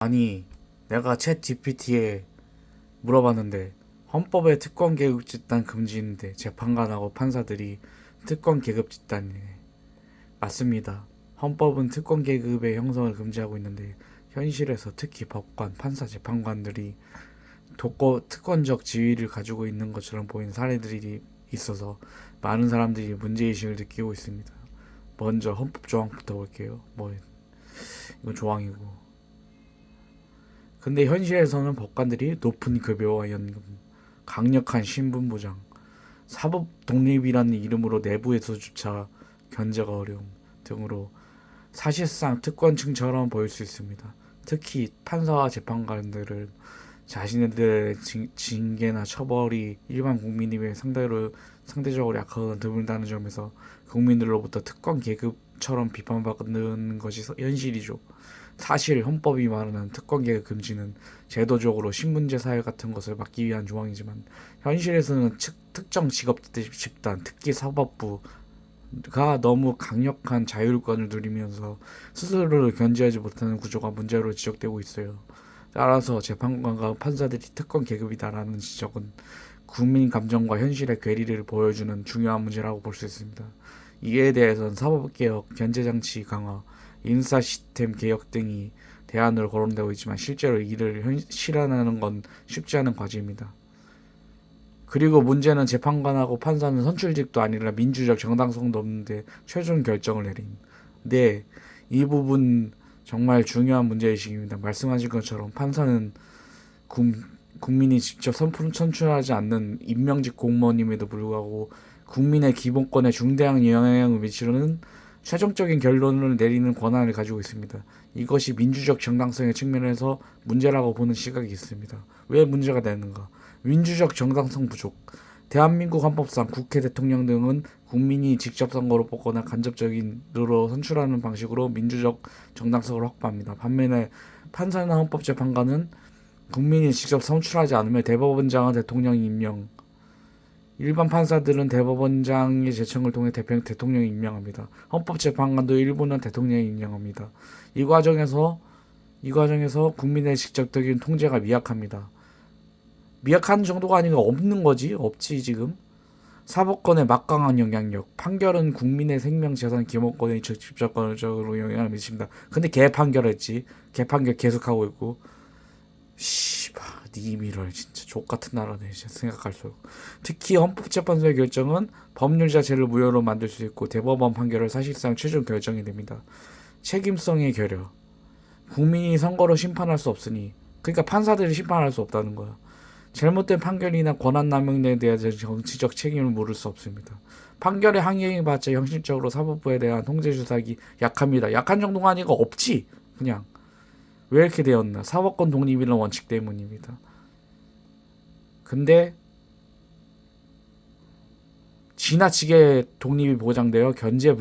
아니, 내가 챗 GPT에 물어봤는데 헌법에 특권 계급 집단 금지인데 재판관하고 판사들이 특권 계급 집단이네. 맞습니다. 헌법은 특권 계급의 형성을 금지하고 있는데 현실에서 특히 법관, 판사, 재판관들이 특권적 지위를 가지고 있는 것처럼 보이는 사례들이 있어서 많은 사람들이 문제의식을 느끼고 있습니다. 먼저 헌법 조항부터 볼게요. 이건 조항이고. 근데 현실에서는 법관들이 높은 급여와 연금, 강력한 신분 보장, 사법 독립이라는 이름으로 내부에서조차 견제가 어려움 등으로 사실상 특권층처럼 보일 수 있습니다. 특히 판사와 재판관들은 자신들의 징계나 처벌이 일반 국민에 비해 상대적으로 약하거나 드물다는 점에서 국민들로부터 특권 계급처럼 비판받는 것이 현실이죠. 사실 헌법이 말하는 특권 계급 금지는 제도적으로 신문제 사회 같은 것을 막기 위한 조항이지만 현실에서는 특정 직업 집단, 특히 사법부가 너무 강력한 자율권을 누리면서 스스로를 견제하지 못하는 구조가 문제로 지적되고 있어요. 따라서 재판관과 판사들이 특권 계급이다라는 지적은 국민 감정과 현실의 괴리를 보여주는 중요한 문제라고 볼 수 있습니다. 이에 대해서는 사법개혁, 견제장치 강화, 인사 시스템 개혁 등이 대안으로 거론되고 있지만 실제로 이를 실현하는 건 쉽지 않은 과제입니다. 그리고 문제는 재판관하고 판사는 선출직도 아니라 민주적 정당성도 없는데 최종 결정을 내린. 네, 이 부분 정말 중요한 문제의식입니다. 말씀하신 것처럼 판사는 국민이 직접 선출하지 않는 임명직 공무원임에도 불구하고 국민의 기본권에 중대한 영향을 미치는 최종적인 결론을 내리는 권한을 가지고 있습니다. 이것이 민주적 정당성의 측면에서 문제라고 보는 시각이 있습니다. 왜 문제가 되는가? 민주적 정당성 부족. 대한민국 헌법상 국회, 대통령 등은 국민이 직접 선거로 뽑거나 간접적인으로 선출하는 방식으로 민주적 정당성을 확보합니다. 반면에 판사나 헌법재판관은 국민이 직접 선출하지 않으며 대법원장은 대통령이 임명, 일반 판사들은 대법원장의 제청을 통해 대통령이 임명합니다. 헌법재판관도 일부는 대통령이 임명합니다. 이 과정에서 국민의 직접적인 통제가 미약합니다. 미약한 정도가 아니라 없는 거지. 없지 지금. 사법권의 막강한 영향력. 판결은 국민의 생명, 재산, 기본권에 직접적으로 영향을 미칩니다. 근데 개판결했지. 개판결 계속하고 있고. 씨발, 니미럴 진짜 족같은 나라네. 생각할수록. 특히 헌법재판소의 결정은 법률 자체를 무효로 만들 수 있고 대법원 판결을 사실상 최종 결정이 됩니다. 책임성의 결여. 국민이 선거로 심판할 수 없으니, 그러니까 판사들이 심판할 수 없다는 거야. 잘못된 판결이나 권한남용에 대한 정치적 책임을 물을 수 없습니다. 판결에 항의해봤자 형식적으로 사법부에 대한 통제수사기 약합니다. 약한 정도가 아니고 없지. 그냥 왜 이렇게 되었나? 사법권 독립이라는 원칙 때문입니다. 근데 지나치게 독립이 보장되어 견제